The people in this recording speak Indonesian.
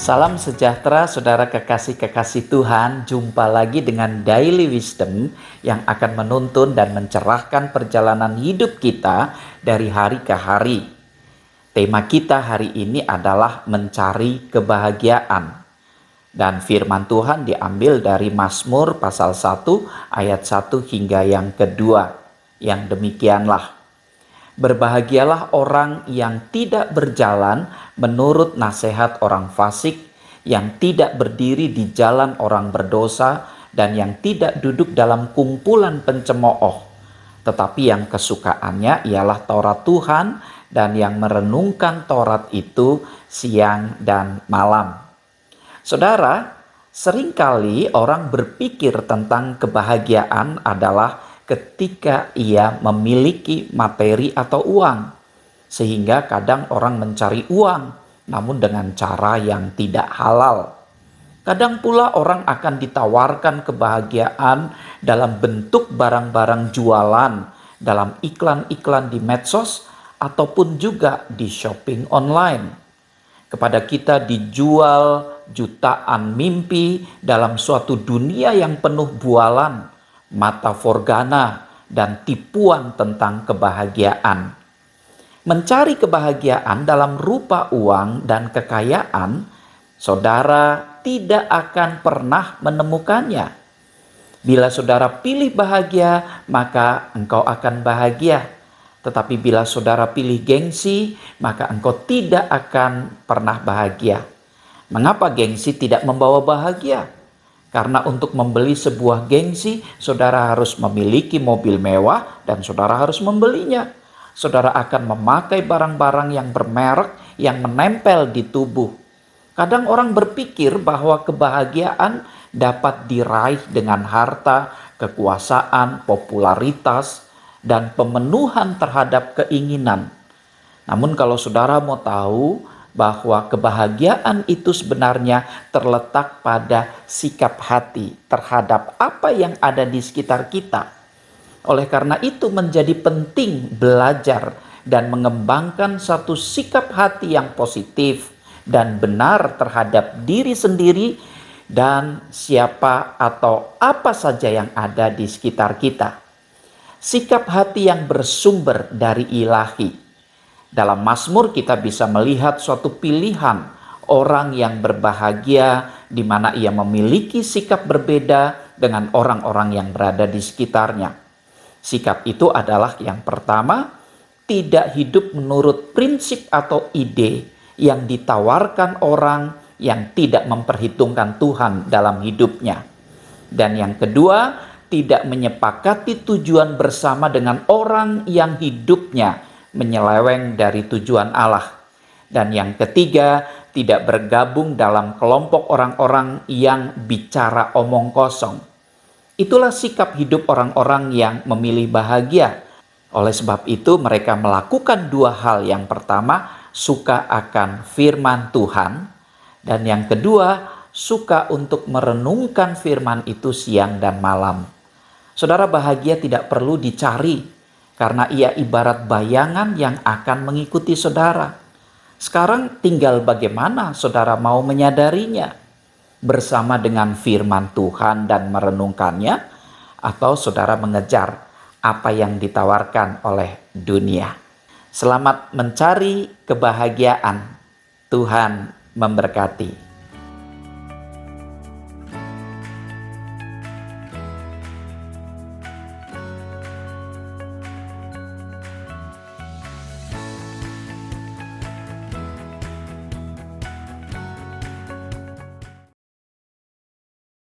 Salam sejahtera saudara kekasih-kekasih Tuhan. Jumpa lagi dengan Daily Wisdom yang akan menuntun dan mencerahkan perjalanan hidup kita dari hari ke hari. Tema kita hari ini adalah mencari kebahagiaan. Dan firman Tuhan diambil dari Mazmur pasal 1 ayat 1 hingga yang kedua. Yang demikianlah. Berbahagialah orang yang tidak berjalan menurut nasihat orang fasik, yang tidak berdiri di jalan orang berdosa, dan yang tidak duduk dalam kumpulan pencemooh. Tetapi yang kesukaannya ialah Taurat Tuhan, dan yang merenungkan Taurat itu siang dan malam. Saudara, seringkali orang berpikir tentang kebahagiaan adalah ketika ia memiliki materi atau uang. Sehingga kadang orang mencari uang, namun dengan cara yang tidak halal. Kadang pula orang akan ditawarkan kebahagiaan dalam bentuk barang-barang jualan, dalam iklan-iklan di medsos, ataupun juga di shopping online. Kepada kita dijual jutaan mimpi dalam suatu dunia yang penuh bualan, mata forgana, dan tipuan tentang kebahagiaan. Mencari kebahagiaan dalam rupa uang dan kekayaan, saudara tidak akan pernah menemukannya. Bila saudara pilih bahagia, maka engkau akan bahagia. Tetapi bila saudara pilih gengsi, maka engkau tidak akan pernah bahagia. Mengapa gengsi tidak membawa bahagia? Karena untuk membeli sebuah gengsi, saudara harus memiliki mobil mewah dan saudara harus membelinya. Saudara akan memakai barang-barang yang bermerek yang menempel di tubuh. Kadang orang berpikir bahwa kebahagiaan dapat diraih dengan harta, kekuasaan, popularitas, dan pemenuhan terhadap keinginan. Namun kalau saudara mau tahu bahwa kebahagiaan itu sebenarnya terletak pada sikap hati terhadap apa yang ada di sekitar kita. Oleh karena itu menjadi penting belajar dan mengembangkan satu sikap hati yang positif dan benar terhadap diri sendiri dan siapa atau apa saja yang ada di sekitar kita. Sikap hati yang bersumber dari ilahi. Dalam Mazmur kita bisa melihat suatu pilihan orang yang berbahagia di mana ia memiliki sikap berbeda dengan orang-orang yang berada di sekitarnya. Sikap itu adalah yang pertama, tidak hidup menurut prinsip atau ide yang ditawarkan orang yang tidak memperhitungkan Tuhan dalam hidupnya. Dan yang kedua, tidak menyepakati tujuan bersama dengan orang yang hidupnya menyeleweng dari tujuan Allah. Dan yang ketiga, tidak bergabung dalam kelompok orang-orang yang bicara omong kosong. Itulah sikap hidup orang-orang yang memilih bahagia. Oleh sebab itu mereka melakukan dua hal. Yang pertama, suka akan firman Tuhan. Dan yang kedua, suka untuk merenungkan firman itu siang dan malam. Saudara, bahagia tidak perlu dicari, karena ia ibarat bayangan yang akan mengikuti saudara. Sekarang tinggal bagaimana saudara mau menyadarinya. Bersama dengan firman Tuhan dan merenungkannya, atau saudara mengejar apa yang ditawarkan oleh dunia. Selamat mencari kebahagiaan. Tuhan memberkati.